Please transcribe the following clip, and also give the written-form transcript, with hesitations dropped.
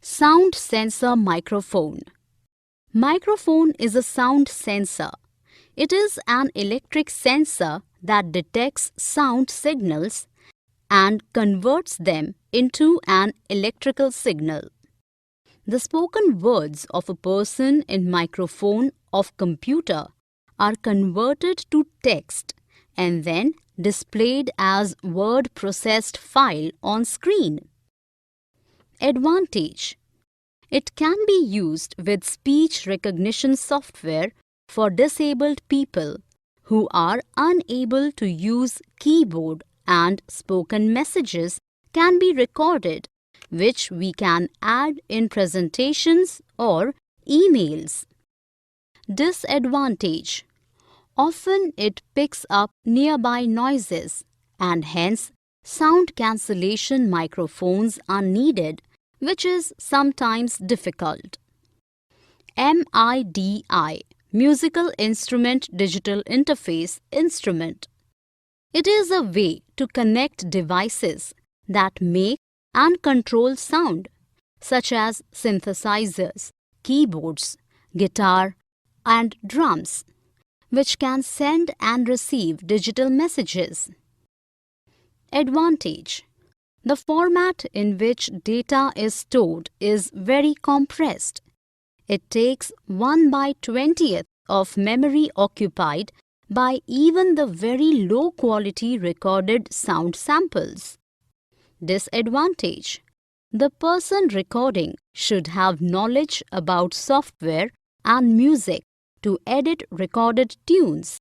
Sound sensor microphone. Microphone is a sound sensor. It is an electric sensor that detects sound signals and converts them into an electrical signal. The spoken words of a person in microphone of computer are converted to text and then displayed as word processed file on screen. Advantage: it can be used with speech recognition software for disabled people who are unable to use keyboard, and spoken messages can be recorded, which we can add in presentations or emails. Disadvantage: often it picks up nearby noises and hence sound cancellation microphones are needed, which is sometimes difficult. MIDI, Musical Instrument Digital Interface Instrument. It is a way to connect devices that make and control sound, such as synthesizers, keyboards, guitar, and drums, which can send and receive digital messages. Advantage: the format in which data is stored is very compressed. It takes 1/20th of memory occupied by even the very low-quality recorded sound samples. Disadvantage: the person recording should have knowledge about software and music to edit recorded tunes.